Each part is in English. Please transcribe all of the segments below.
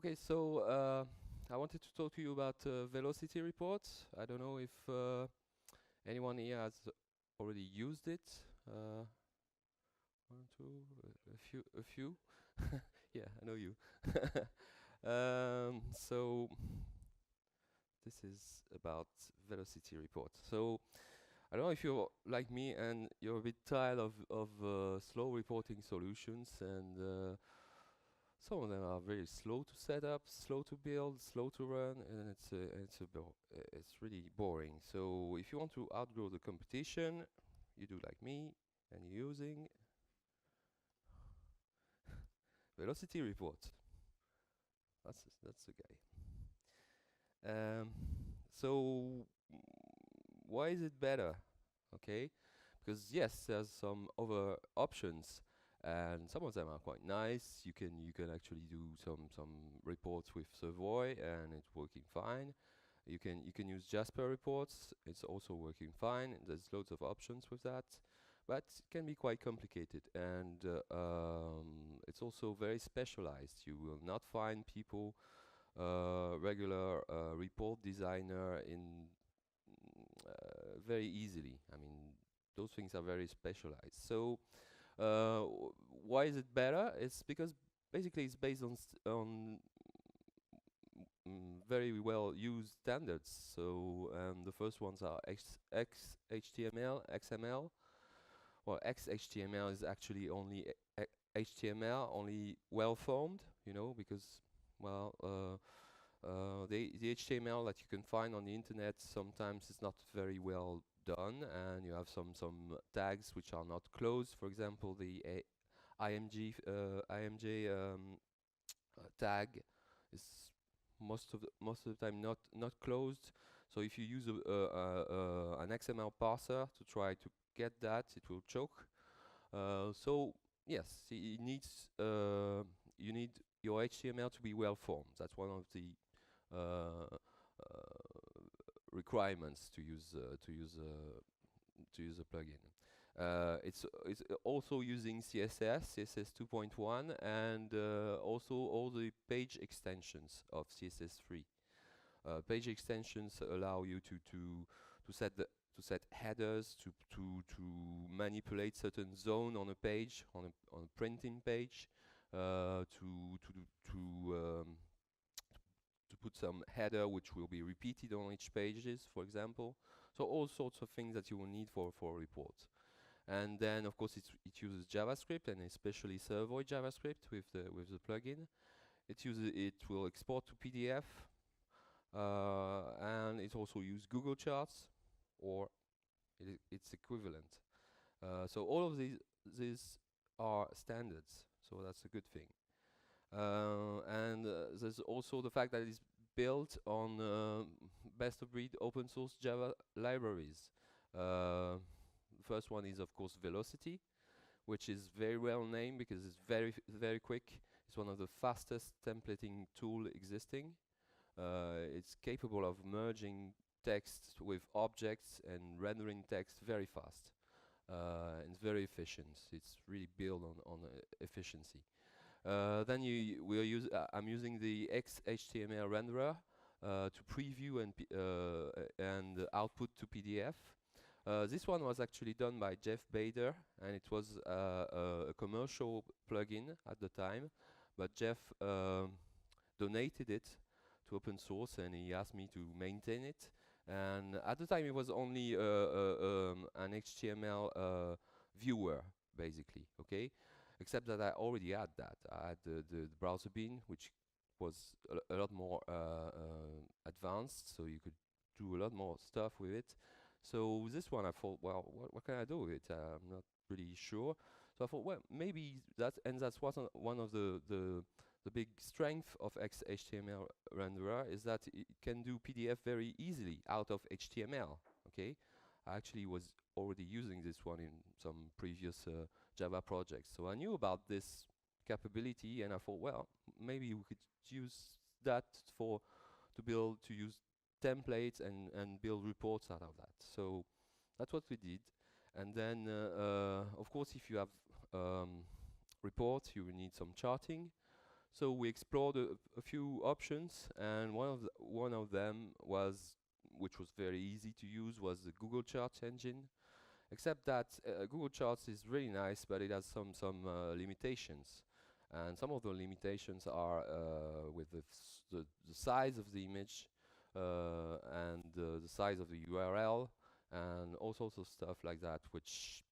Okay, so I wanted to talk to you about velocity reports. I don't know if anyone here has already used it. One, two, a few. Yeah, I know you. So this is about velocity report. So I don't know if you're like me and you're a bit tired of slow reporting solutions, and some of them are very slow to set up, slow to build, slow to run, and it's really boring. So if you want to outgrow the competition, you do like me, and you're using velocity report. That's the guy. So why is it better? Okay, because yes, there's some other options, and some of them are quite nice. You can actually do some reports with Servoy, and it's working fine. You can use Jasper reports. It's also working fine. There's loads of options with that, but it can be quite complicated, and it's also very specialized. You will not find people regular report designer in very easily. I mean, those things are very specialized. So why is it better? It's because basically it's based on very well used standards. So the first ones are XHTML, XML. Well, XHTML is actually only HTML, only well formed, because well, the HTML that you can find on the internet sometimes is not very well done, and you have some tags which are not closed. For example, the IMG tag is most of the time not closed. So if you use an XML parser to try to get that, it will choke. So yes, you need your HTML to be well formed. That's one of the uh, requirements to use a plugin. It's also using CSS 2.1, and also all the page extensions of CSS3. Page extensions allow you to set headers, to manipulate certain zone on a page, on a printing page, to put some header which will be repeated on each pages, for example. So all sorts of things that you will need for a report. And then of course it uses JavaScript, and especially Servoy JavaScript with the plugin. It will export to PDF, and it also uses Google Charts or its equivalent. So all of these are standards, so that's a good thing. And there's also the fact that it's built on best of breed open source Java libraries. The first one is of course Velocity, which is very well named because it's very quick. It's one of the fastest templating tool existing. It's capable of merging text with objects and rendering text very fast. And it's very efficient. It's really built on efficiency. Then I'm using the XHTML renderer to preview and output to PDF. This one was actually done by Jeff Bader, and it was a commercial plugin at the time, but Jeff donated it to open source, and he asked me to maintain it. And at the time, it was only an HTML viewer, basically. Okay, except that I already had that. I had the browser bin, which was a lot more advanced, so you could do a lot more stuff with it. So this one, I thought, well, what can I do with it? I'm not really sure. So I thought, well, maybe that's one of the big strength of XHTML renderer is that it can do PDF very easily out of HTML. Okay, I actually was already using this one in some previous Java projects, so I knew about this capability, and I thought, well, maybe we could use that to use templates and build reports out of that. So that's what we did. And then, of course, if you have reports, you will need some charting. So we explored a few options, and one of them was, which was very easy to use, was the Google Charts engine. Except that Google Charts is really nice, but it has some limitations, and some of the limitations are with the size of the image and the size of the URL and all sorts of stuff like that, which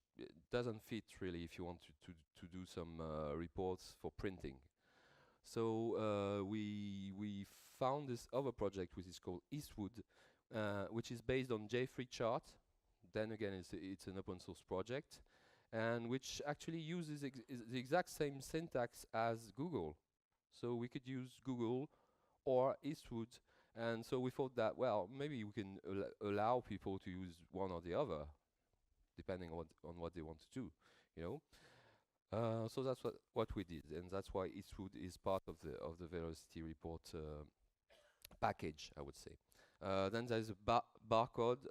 doesn't fit really if you want to do some reports for printing. So we found this other project which is called Eastwood, which is based on J3 chart. Then again, it's an open source project, and which actually uses the exact same syntax as Google. So we could use Google or Eastwood, and so we thought that, well, maybe we can allow people to use one or the other, depending on what they want to do, you know. So that's what we did, and that's why Eastwood is part of the Velocity report package, I would say. Then there's a barcode,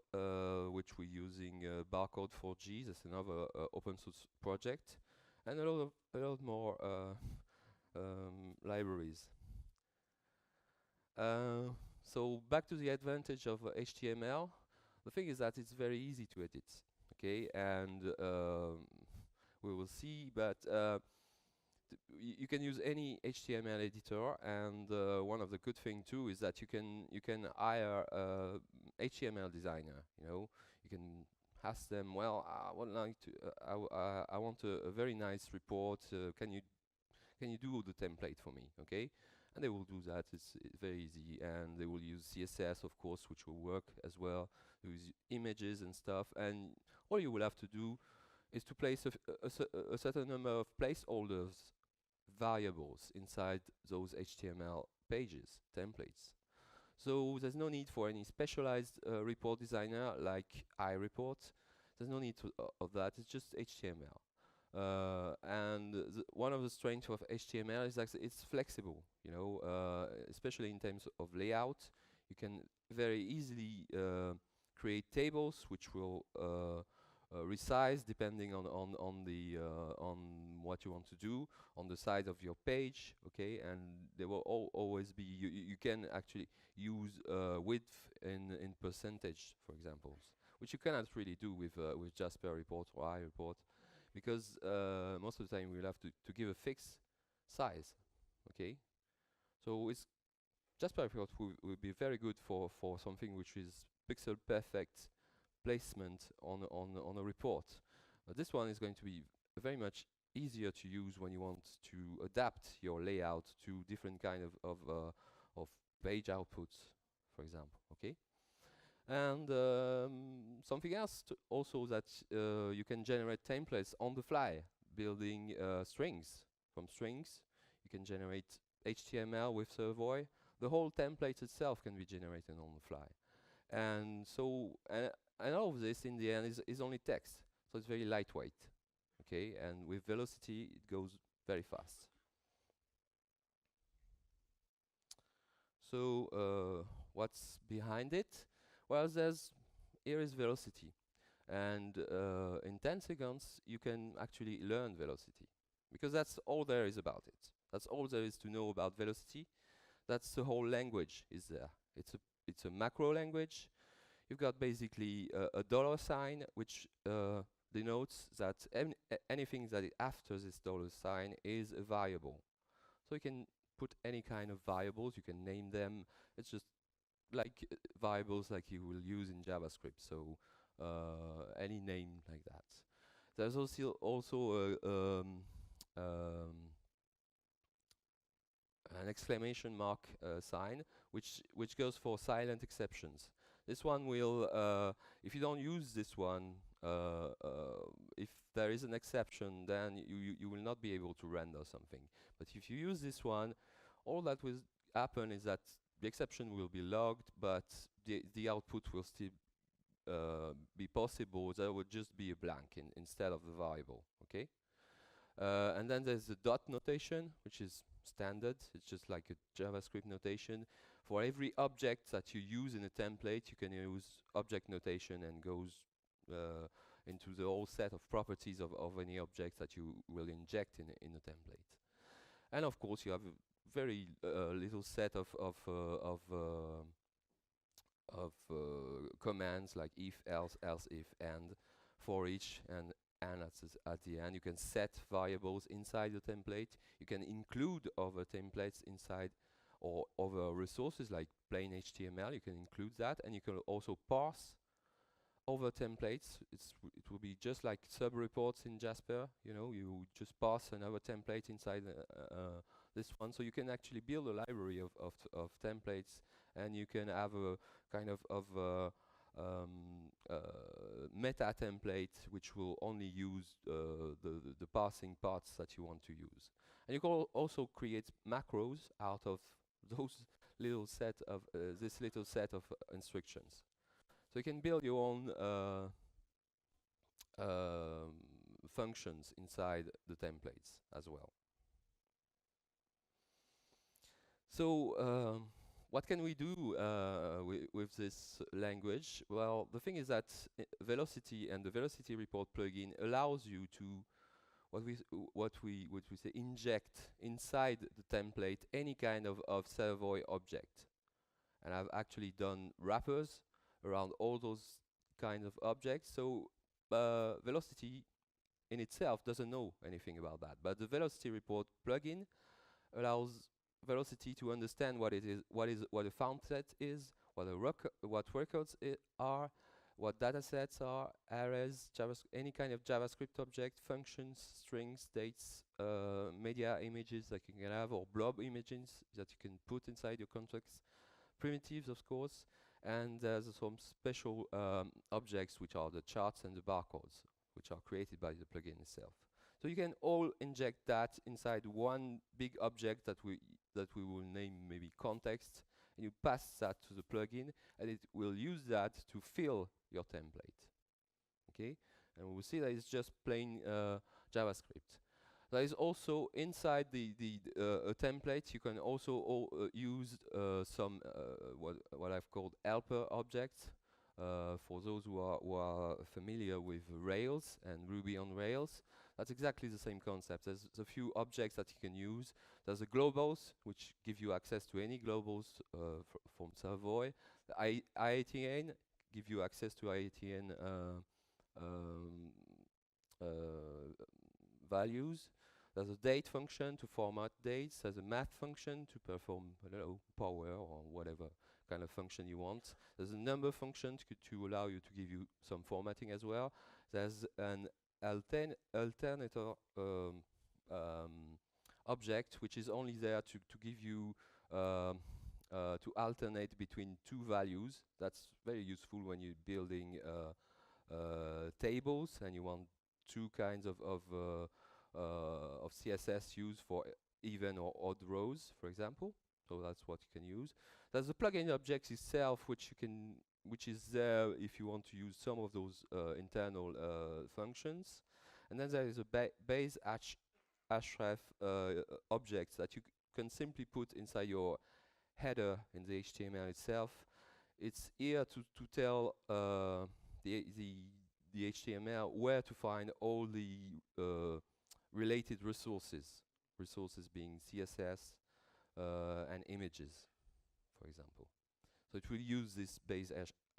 which we're using barcode 4G. That's another open source project, and a lot more libraries. So back to the advantage of HTML. The thing is that it's very easy to edit, okay, and we will see, but you can use any HTML editor, and one of the good thing too is that you can hire a HTML designer. You know, you can ask them, well, I would like to, I want a very nice report. Can you do the template for me? Okay, and they will do that. It's very easy, and they will use CSS, of course, which will work as well. Use images and stuff, and all you will have to do is to place a certain number of placeholders, variables inside those HTML pages, templates. So there's no need for any specialized report designer like iReport. There's no need of that. It's just HTML. And one of the strengths of HTML is that it's flexible. You know, especially in terms of layout, you can very easily create tables which will resize depending on what you want to do on the side of your page, okay, and there will always be, you can actually use width in percentage, for example, which you cannot really do with Jasper report or iReport, because most of the time we'll have to give a fixed size, okay. So it's Jasper report will be very good for something which is pixel perfect placement on a report. This one is going to be very much easier to use when you want to adapt your layout to different kind of page outputs, for example. Okay, and something else also that you can generate templates on the fly, building strings. From strings, you can generate HTML with Servoy. The whole template itself can be generated on the fly, and so and all of this in the end is only text, so it's very lightweight, okay, and with Velocity it goes very fast. So what's behind it? Well, here is Velocity, and in 10 seconds you can actually learn Velocity, because that's all there is about it. That's all there is to know about Velocity. That's the whole language is there. It's a macro language. You've got basically a dollar sign, which denotes that anything that is after this dollar sign is a variable. So you can put any kind of variables, you can name them. It's just like variables like you will use in JavaScript, so any name like that. There's also an exclamation mark sign, which goes for silent exceptions. This one will, if you don't use this one, if there is an exception, then you will not be able to render something. But if you use this one, all that will happen is that the exception will be logged, but the output will still be possible. There would just be a blank instead of the variable. Okay. And then there's the dot notation, which is standard. It's just like a JavaScript notation. For every object that you use in a template, you can use object notation, and goes into the whole set of properties of any object that you will inject in a template. And of course, you have a very little set of commands like if, else, else if, and for each, and at the end. You can set variables inside the template. You can include other templates inside or other resources like plain HTML. You can include that, and you can also parse over templates. It will be just like sub-reports in Jasper. You know, you just pass another template inside this one, so you can actually build a library of templates, and you can have a kind of meta template which will only use the parsing parts that you want to use. And you can also create macros out of those little set of this little set of instructions. So you can build your own functions inside the templates as well. So what can we do with this language? Well, the thing is that Velocity and the Velocity Report plugin allows you to what we say inject inside the template any kind of Servoy object. And I've actually done wrappers around all those kinds of objects. So Velocity in itself doesn't know anything about that, but the Velocity Report plugin allows Velocity to understand what it is, what a found set is, what records are, what data sets are, arrays, any kind of JavaScript object, functions, strings, dates, media images that you can have, or blob images that you can put inside your context, primitives, of course, and there's some special objects which are the charts and the barcodes, which are created by the plugin itself. So you can all inject that inside one big object that we will name maybe context, and you pass that to the plugin, and it will use that to fill your template. Okay, and we'll see that it's just plain JavaScript. There is also inside the template, you can also use some what I've called helper objects. For those who are familiar with Rails and Ruby on Rails, that's exactly the same concept. There's a few objects that you can use. There's the globals, which give you access to any globals from Servoy. The IATN give you access to IATN values. There's a date function to format dates. There's a math function to perform, I don't know, power or whatever kind of function you want. There's a number function to allow you to give you some formatting as well. There's an alternator object which is only there to give you to alternate between two values. That's very useful when you're building tables and you want two kinds of CSS used for even or odd rows, for example. So that's what you can use. There's the plugin object itself, which is there if you want to use some of those internal functions. And then there is a base href objects that you can simply put inside your header in the HTML itself. It's here to tell the HTML where to find all the related resources being CSS and images, for example. So it will use this base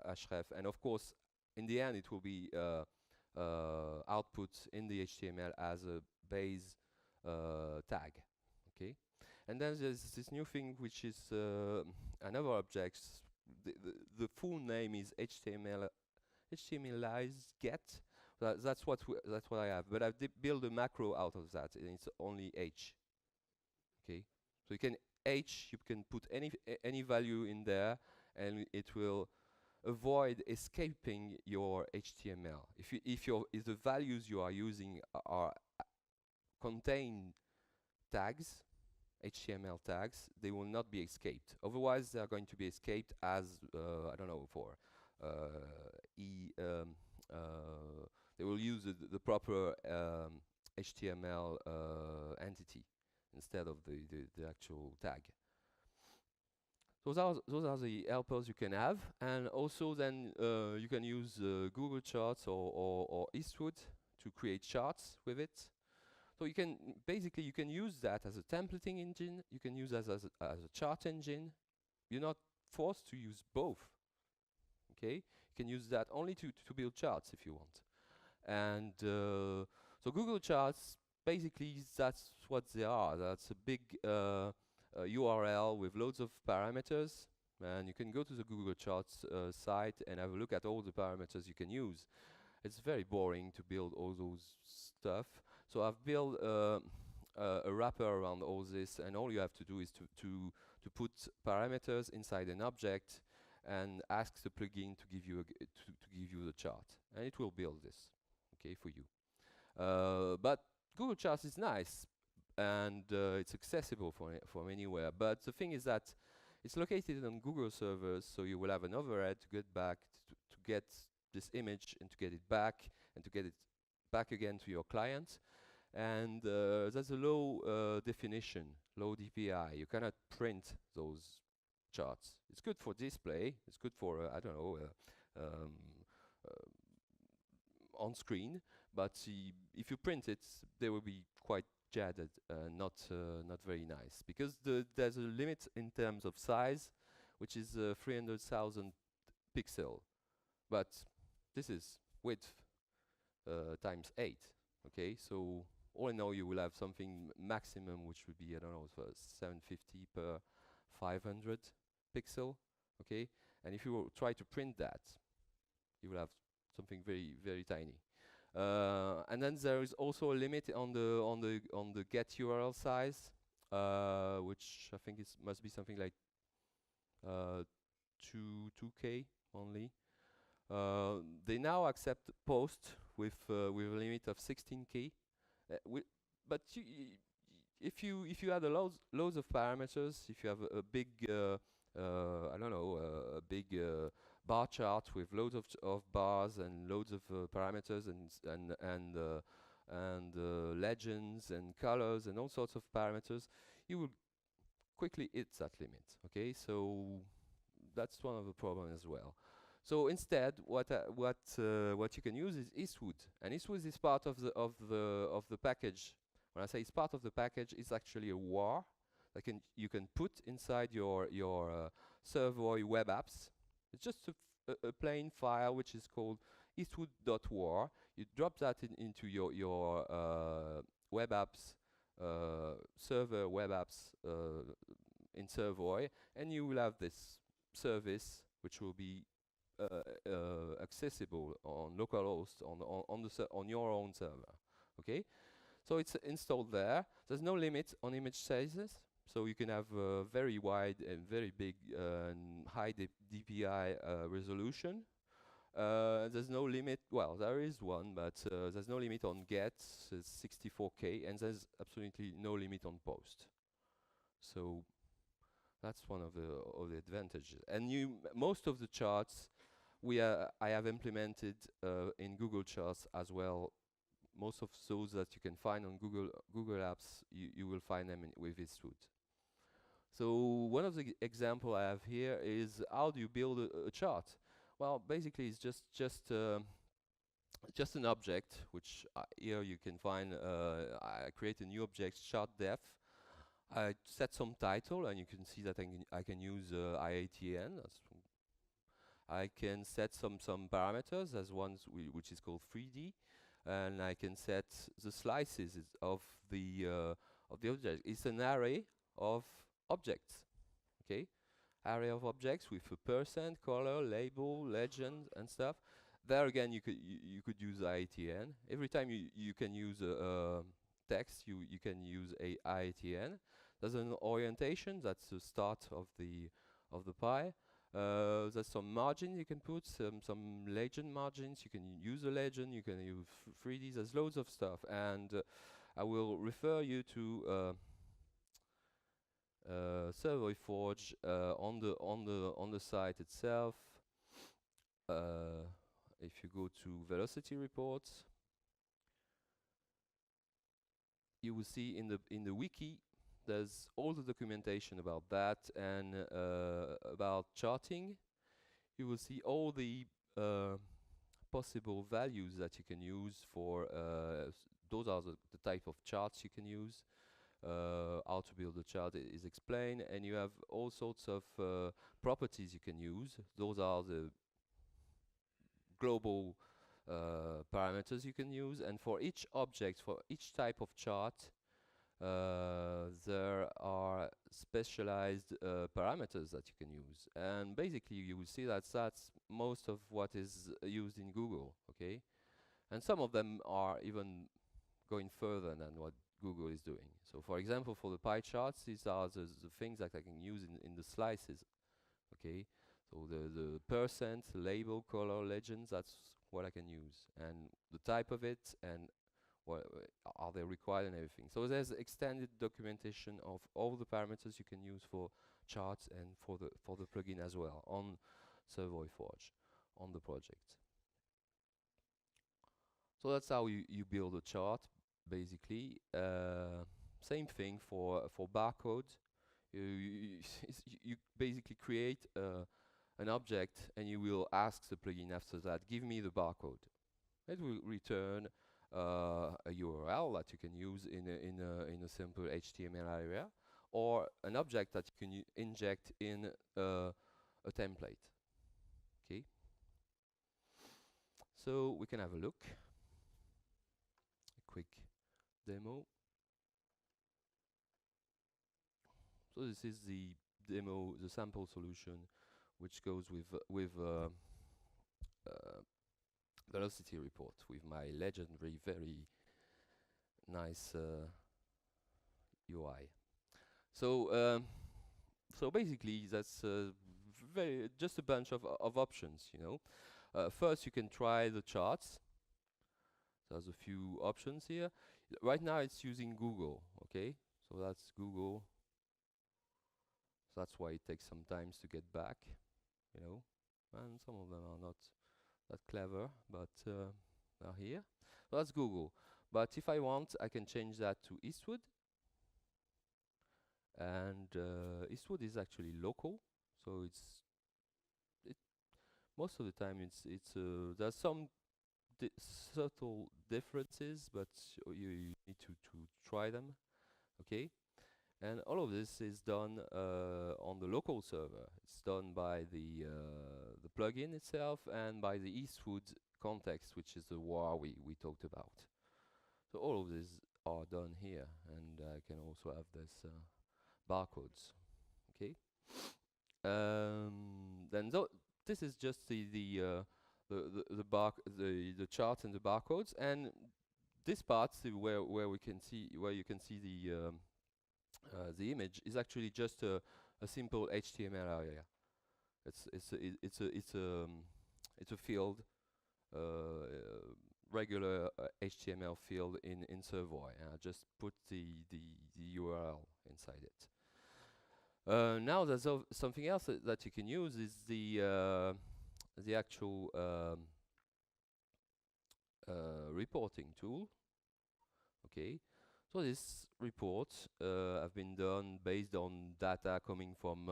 href, and of course, in the end, it will be output in the HTML as a base tag. Okay, and then there's this new thing which is another object. The full name is HTMLize get. That's what I have, but I've built a macro out of that, and it's only H. Okay, so you can put any value in there, and it will avoid escaping your HTML. If the values you are using are contain tags, HTML tags, they will not be escaped. Otherwise, they are going to be escaped as I don't know, for they will use the proper HTML entity instead of the actual tag. Those are the helpers you can have, and also then you can use Google Charts or Eastwood to create charts with it. So you can basically you can use that as a templating engine. You can use as a chart engine. You're not forced to use both. Okay, you can use that only to build charts if you want. And so Google Charts, basically that's what they are. That's a big URL with loads of parameters, and you can go to the Google Charts site and have a look at all the parameters you can use. It's very boring to build all those stuff. So I've built a wrapper around all this, and all you have to do is to put parameters inside an object and ask the plugin to give you to give you the chart, and it will build this, okay, for you. But Google Charts is nice, and it's accessible from anywhere. But the thing is that it's located on Google servers, so you will have an overhead to get back to get this image and to get it back and to get it back again to your client. And there's a low definition, low DPI. You cannot print those charts. It's good for display. It's good for I don't know um, on screen. But if you print it, they will be quite jaded, not very nice, because there's a limit in terms of size, which is 300,000 pixel. But this is width times 8. Okay, so all in all, you will have something maximum, which would be, I don't know, 750 per 500 pixel. Okay, and if you will try to print that, you will have something very tiny. And then there is also a limit on the get URL size, which I think must be something like 2K only. They now accept post with a limit of 16K. But if you add loads of parameters, if you have a big I don't know, a big bar chart with loads of bars and loads of parameters and legends and colors and all sorts of parameters, you will quickly hit that limit. Okay, so that's one of the problems as well. So instead, what you can use is Eastwood, and Eastwood is part of the package. When I say it's part of the package, it's actually a WAR that you can put inside your Servoy web apps. It's just a plain file which is called eastwood.war. You drop that into your web apps server web apps in Servoy, and you will have this service which will be accessible on localhost on your own server. Okay, so it's installed there. There's no limit on image sizes, so you can have very wide and very big and high DPI resolution. There's no limit. Well, there is one, but there's no limit on get. It's 64K, and there's absolutely no limit on post. So that's one of the advantages. And most of the charts I have implemented in Google Charts as well. Most of those that you can find on Google Apps, you will find them with Eastwood. So one of the example I have here is how do you build a chart? Well, basically it's just an object, which here you can find. I create a new object, chart def. I set some title, and you can see that I can use IATN. I can set some parameters as ones which is called 3D, and I can set the slices of the object. It's an array of objects. Okay, array of objects with a percent, color, label, legend, and stuff. There again, you could use IATN. Every time you can use text, you can use a IATN. There's an orientation. That's the start of the pie. There's some margin you can put, some legend margins. You can use a legend. You can use 3D. There's loads of stuff, and I will refer you to Servoy Forge on the site itself. If you go to velocity reports, you will see in the wiki there's all the documentation about that, and about charting. You will see all the possible values that you can use for those are the type of charts you can use. How to build a chart is explained, and you have all sorts of properties you can use. Those are the global parameters you can use, and for each object, for each type of chart, there are specialized parameters that you can use, and basically you will see that that's most of what is used in Google, okay? And some of them are even going further than what Google is doing. So for example, for the pie charts, these are the things that I can use in the slices, okay? So the percent, label, color, legends, that's what I can use, and the type of it, and what are they required and everything. So there's extended documentation of all the parameters you can use for charts and for the plugin as well on Servoy Forge on the project. So that's how you build a chart, basically. Same thing for barcodes. You basically create an object, and you will ask the plugin after that, give me the barcode. It will return a URL that you can use in a simple HTML area, or an object that you can inject in a template. Okay. So we can have a look. A quick demo. So this is the demo, the sample solution, which goes with velocity report with my legendary, very nice UI. So basically, that's just a bunch of options, you know. First, you can try the charts. There's a few options here. Right now, it's using Google, okay? So that's Google. So that's why it takes some time to get back, you know. And some of them are not that clever, but are here. So that's Google. But if I want, I can change that to Eastwood. And Eastwood is actually local, so most of the time there's some subtle differences, but you need to try them, okay? And all of this is done on the local server. It's done by the plugin itself and by the Eastwood context, which is the WAR we talked about. So all of these are done here, and I can also have this barcodes. Okay. Then this is just the chart and the barcodes, and this part where you can see the image is actually just a simple HTML area. It's a field, regular HTML field in Servoy, and I just put the URL inside it. Now there's something else that you can use is the actual reporting tool. Okay, so this report have been done based on data coming from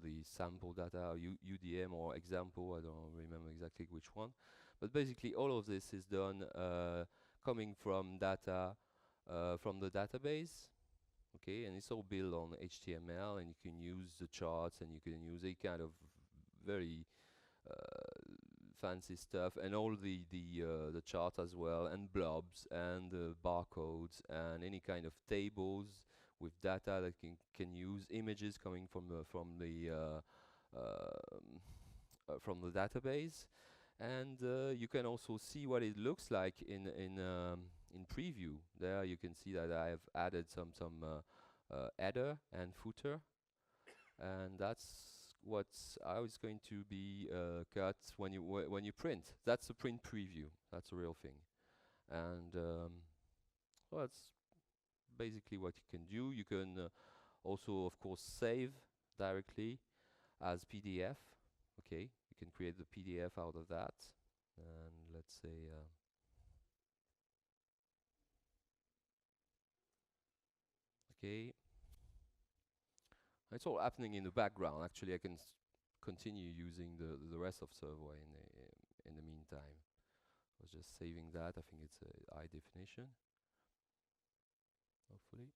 the sample data, UDM or example, I don't remember exactly which one, but basically all of this is done coming from data from the database. Okay, and it's all built on HTML, and you can use the charts, and you can use a kind of very fancy stuff, and all the chart as well, and blobs, and barcodes, and any kind of tables with data that can use images coming from the database, and you can also see what it looks like in preview. There you can see that I have added some header and footer, and that's how it's going to be cut when you print. That's a print preview. That's a real thing, and well, that's basically what you can do. You can also, of course, save directly as PDF. Okay, you can create the PDF out of that, and let's say okay, it's all happening in the background. Actually, I can continue using the rest of Servoy in the meantime. I was just saving that. I think it's a high definition. hopefully.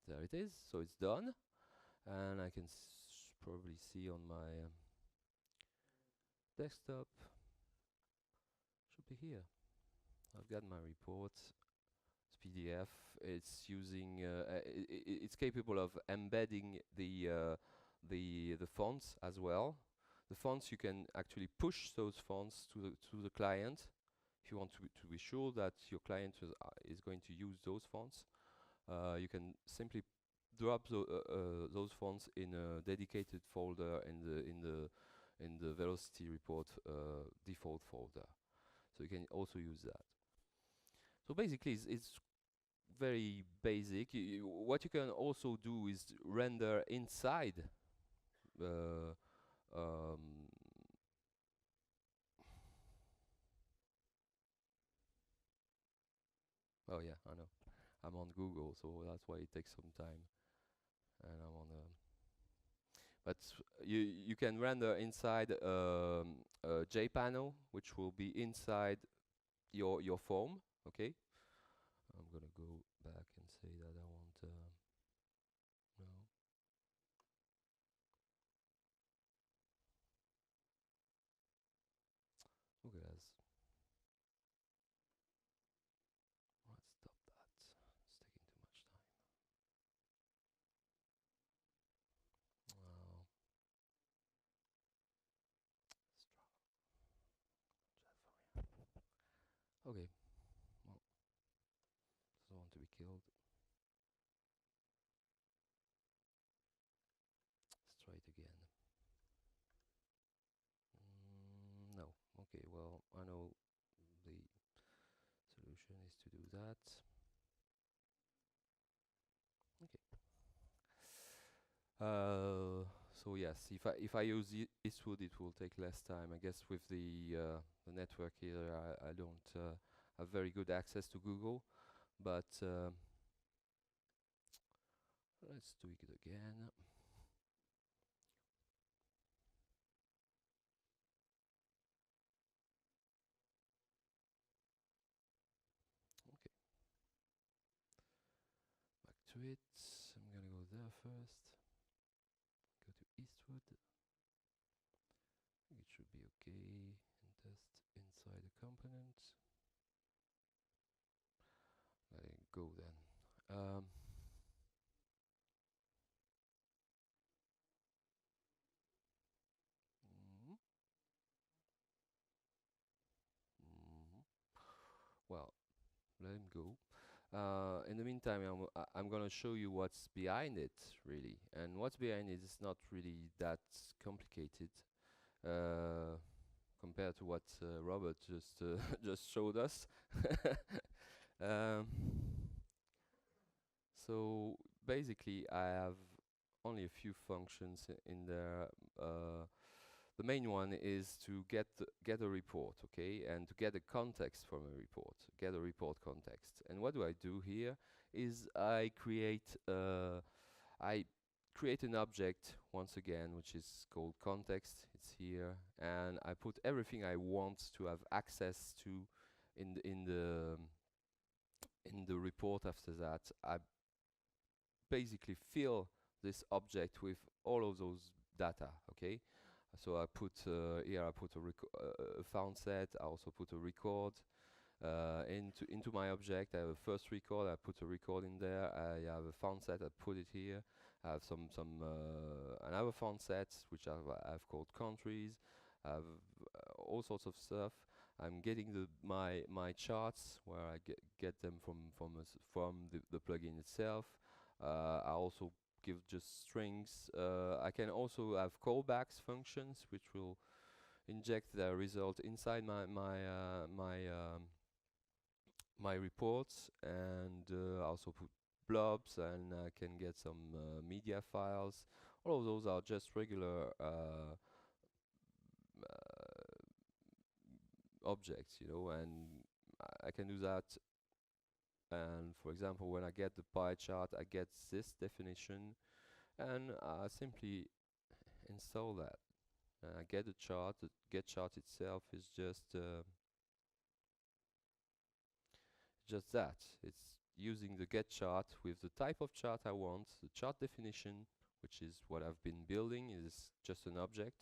There it is. So it's done, and I can probably see on my desktop. Should be here. I've got my report. It's PDF. It's using. It's capable of embedding the fonts as well. The fonts, you can actually push those fonts to the client if you want to be sure that your client is going to use those fonts. You can simply drop those fonts in a dedicated folder in the Velocity report default folder. So you can also use that. So basically, it's very basic. What you can also do is render inside. Uh, um, oh yeah, I know. I'm on Google, so that's why it takes some time. And I'm on. But you can render inside a JPanel, which will be inside your form. Okay. I'm gonna go back and say that I want. No. Look at this. Let's stop that. It's taking too much time. Well, okay. Well, doesn't want to be killed. Let's try it again. No. Okay. Well, I know the solution is to do that. Okay. So yes, if I use Eastwood, it will take less time. I guess with the network here, I don't have very good access to Google, but let's do it again. Okay, back to it. I'm gonna go there first. Go to Eastwood. It should be okay. And test inside the component. Let it go then. Mm, mm, well, let him go. In the meantime, I'm gonna show you what's behind it, really. And what's behind it is not really that complicated uh, compared to what Robert just just showed us. um, so basically, I have only a few functions in there. The main one is to get a report, okay, and to get a context from a report, get a report context. And what do I do here is I create an object once again, which is called context. It's here, and I put everything I want to have access to in the report. After that, I basically fill this object with all of those data, okay? So I put here I put a found set. I also put a record into my object. I have a first record. I put a record in there. I have a found set. I put it here. I have some another found sets which I've called countries. I have all sorts of stuff. I'm getting my charts where I get them from the plugin itself. I also give just strings. I can also have callbacks functions which will inject the result inside my reports, and also put blobs, and I can get some media files. All of those are just regular objects, and I can do that. And for example, when I get the pie chart, I get this definition, and I simply install that. I get a chart. The get chart itself is just that. It's using the get chart with the type of chart I want, the chart definition, which is what I've been building, is just an object.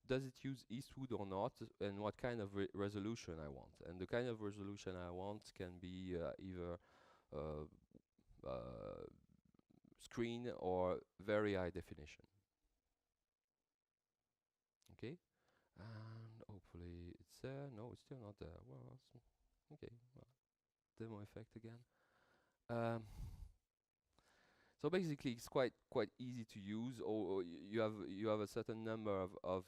Does it use Eastwood or not, and what kind of resolution I want? And the kind of resolution I want can be either uh, uh, screen or very high definition. Okay, and hopefully it's there. No, it's still not there. Well, okay, well, demo effect again. Um, so basically, it's quite easy to use. Or you have a certain number of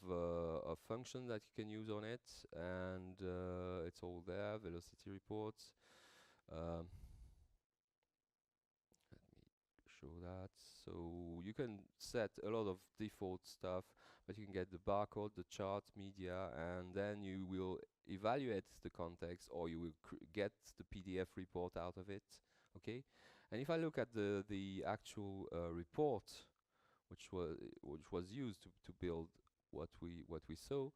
functions that you can use on it, and it's all there. Velocity reports. Um, Show that. So you can set a lot of default stuff, but you can get the barcode, the chart, media, and then you will evaluate the context, or you will get the PDF report out of it. Okay, and if I look at the actual report, which was used to build what we saw,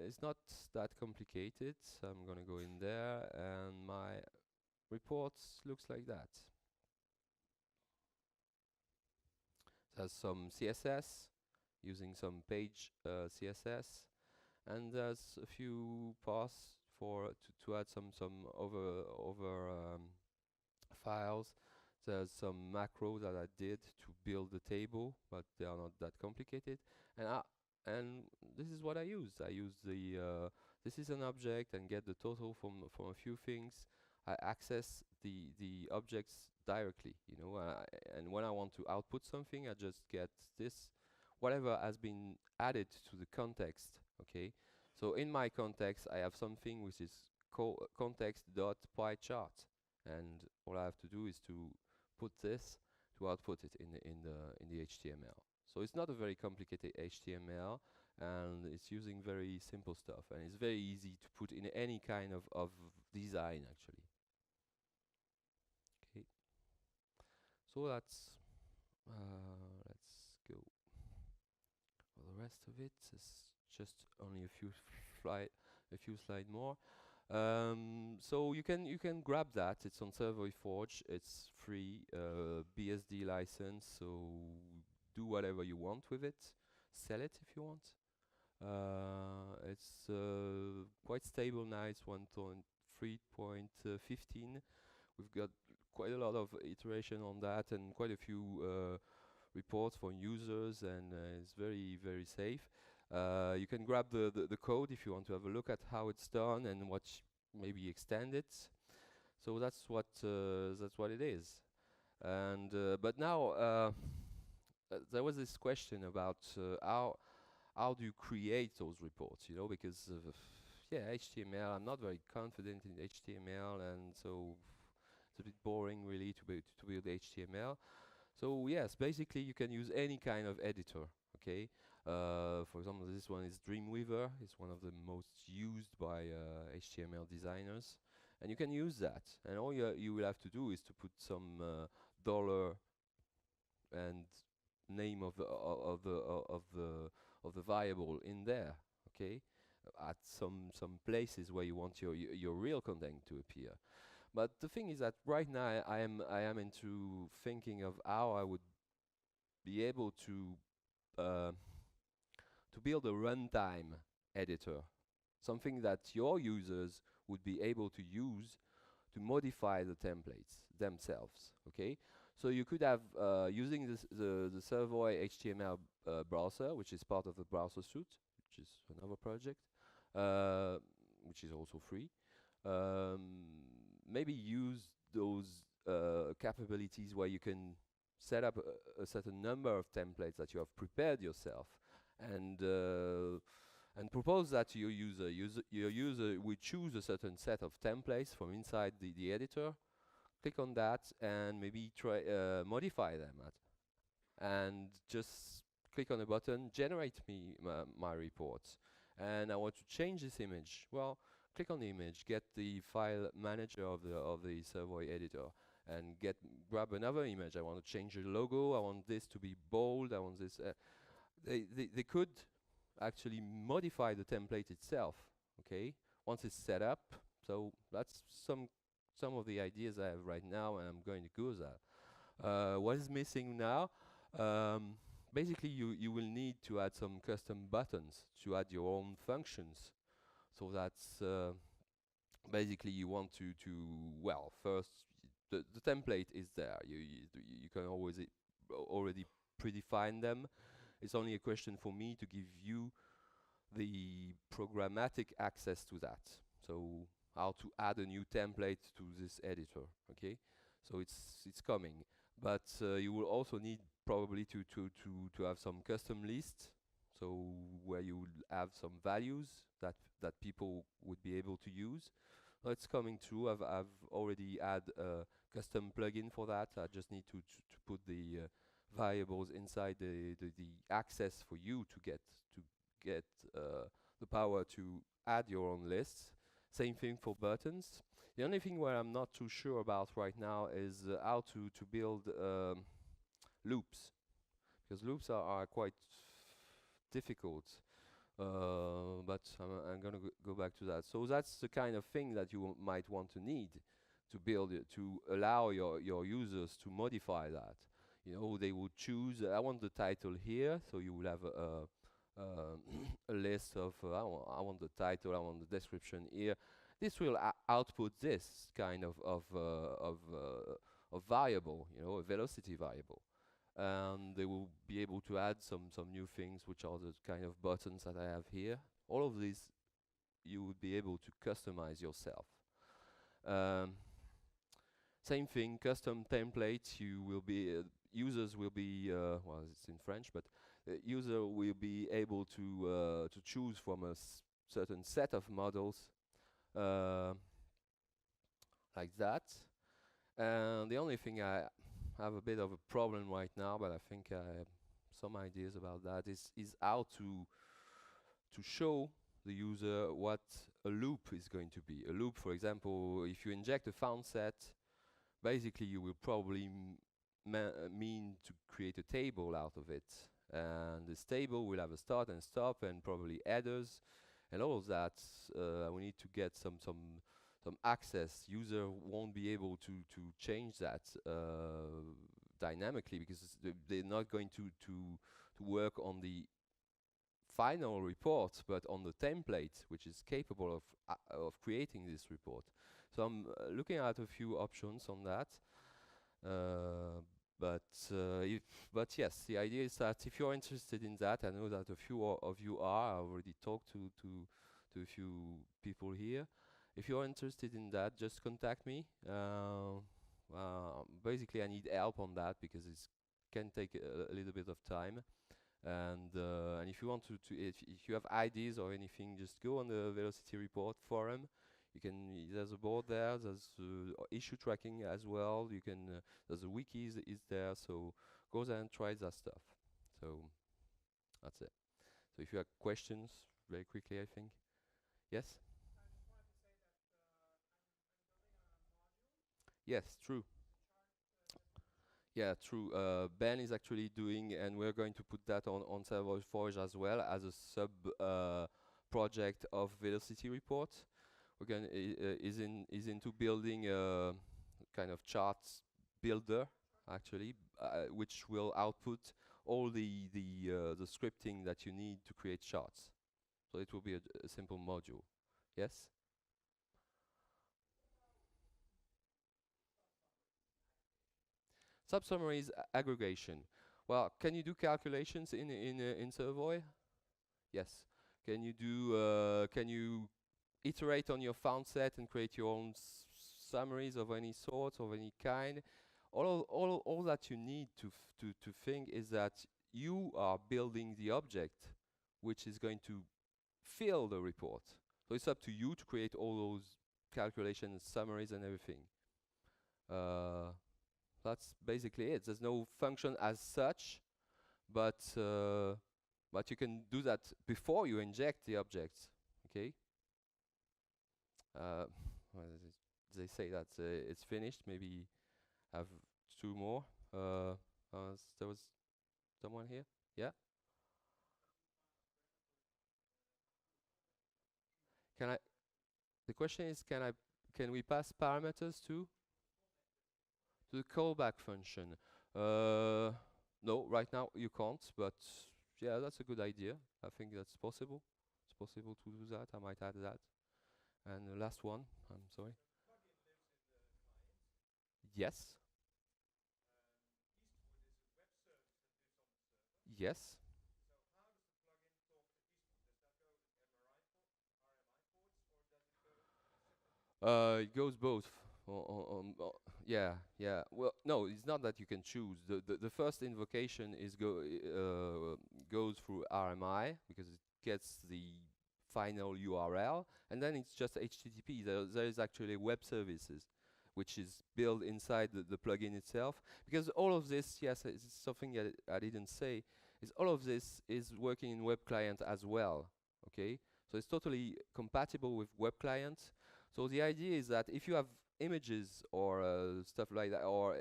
it's not that complicated. So I'm gonna go in there, and my report looks like that. There's some CSS, using some page CSS, and there's a few paths for to add some files. There's some macro that I did to build the table, but they are not that complicated. And this is what I used. I used the this is an object, and get the total from a few things. I access the objects directly, you know, and when I want to output something, I just get this, whatever has been added to the context. Okay, so in my context, I have something which is context.pie chart, and all I have to do is to put this to output it in the HTML. So it's not a very complicated HTML, and it's using very simple stuff, and it's very easy to put in any kind of design actually. Okay, so let's go for the rest of it. It's just only a few slide more. So you can grab that. It's on Servoy Forge. It's free, BSD license. So do whatever you want with it. Sell it if you want. It's quite stable now. It's 1.3.15. We've got quite a lot of iteration on that, and quite a few reports for users, and it's very safe. You can grab the code if you want to have a look at how it's done and maybe extend it. So that's what it is. And but now there was this question about how do you create those reports? You know, because yeah, HTML. I'm not very confident in HTML, and so it's a bit boring really to build HTML. So yes, basically you can use any kind of editor. Okay, for example, this one is Dreamweaver. It's one of the most used by HTML designers, and you can use that. And all you will have to do is to put some dollar and name of the variable in there. Okay, at some places where you want your real content to appear. But the thing is that right now I am into thinking of how I would be able to build a runtime editor, something that your users would be able to use to modify the templates themselves. Okay, so you could have using the Servoy HTML browser, which is part of the browser suite, which is another project, which is also free. Maybe use those capabilities where you can set up a certain number of templates that you have prepared yourself, and propose that to your user. Your user will choose a certain set of templates from inside the editor, click on that, and maybe try modify them and just click on the button, generate me my reports, and I want to change this image. Well, click on the image, get the file manager of the Servoy editor, and grab another image. I want to change the logo. I want this to be bold. I want this. they could actually modify the template itself, okay, once it's set up. So that's some of the ideas I have right now, and I'm going to go that. What is missing now? Um, Basically, you will need to add some custom buttons to add your own functions. So that's basically you want to well, first the template is there. You can always already predefine them. It's only a question for me to give you the programmatic access to that. So how to add a new template to this editor, okay? So it's coming, but you will also need probably to have some custom lists, so where you will have some values that people would be able to use. It's coming through. I've already add a custom plugin for that. I just need to put the variables inside the access for you to get the power to add your own lists. Same thing for buttons. The only thing where I'm not too sure about right now is how to build loops, because loops are quite difficult. But I'm gonna go back to that. So that's the kind of thing that you might want to need to build it, to allow your users to modify that. You know, they would choose, I want the title here, so you will have a list of, I want the title, I want the description here. This will output this kind of variable, you know, a velocity variable. And they will be able to add some new things, which are the kind of buttons that I have here. All of these you would be able to customize yourself. Same thing, custom templates. You will be users will be well, it's in French, but user will be able to choose from a certain set of models like that. And the only thing I have a bit of a problem right now, but I think I have some ideas about that, is how to show the user what a loop is going to be. A loop, for example, if you inject a found set, basically you will probably mean to create a table out of it. And this table will have a start and stop and probably headers and all of that. We need to get some access. User won't be able to change that dynamically, because they're not going to work on the final report, but on the template, which is capable of creating this report. So I'm looking at a few options on that. But yes, the idea is that if you're interested in that, I know that a few of you are. I already talked to a few people here. If you're interested in that, just contact me. Basically, I need help on that because it can take a little bit of time. And if you want if you have ideas or anything, just go on the Velocity Report forum. You can, there's a board there, there's issue tracking as well. You can, there's a wiki is there, so go there and try that stuff. So that's it. So if you have questions, very quickly, I think. Yes? Yes, true. Yeah, true. Ben is actually doing, and we're going to put that on Servoy Forge as well as a sub project of Velocity Report. We're going is into building a kind of charts builder, actually, which will output all the scripting that you need to create charts. So it will be a simple module. Yes. Subsummaries aggregation. Well, can you do calculations in Servoy? Yes. Can you do? Can you iterate on your found set and create your own summaries of any sort, of any kind? All that you need to think is that you are building the object which is going to fill the report. So it's up to you to create all those calculations, summaries, and everything. That's basically it. There's no function as such, but you can do that before you inject the objects. Okay. Well, they say that it's finished. Maybe have two more. There was someone here. Yeah. can I? The question is, can we pass parameters to the callback function? No, right now you can't, but yeah, that's a good idea. I think that's possible. It's possible to do that. I might add that. And the last one, I'm sorry. Yes. Yes. It goes both. Yeah, yeah. Well, no, it's not that you can choose. The first invocation is goes through RMI because it gets the final URL, and then it's just HTTP. There is actually web services, which is built inside the plugin itself. Because all of this, yes, it's something that I didn't say, is all of this is working in web client as well. Okay, so it's totally compatible with web clients. So the idea is that if you have images or stuff like that, or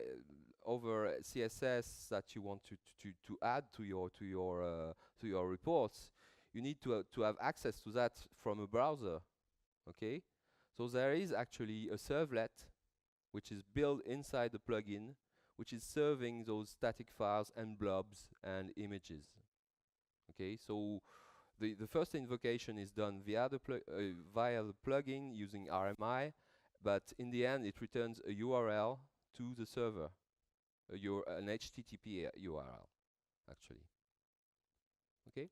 over CSS that you want to add to your reports, you need to have access to that from a browser. Okay, so there is actually a servlet which is built inside the plugin, which is serving those static files and blobs and images. Okay, so the first invocation is done via the plugin using RMI, but in the end it returns a URL to the server, an HTTP URL actually. Okay.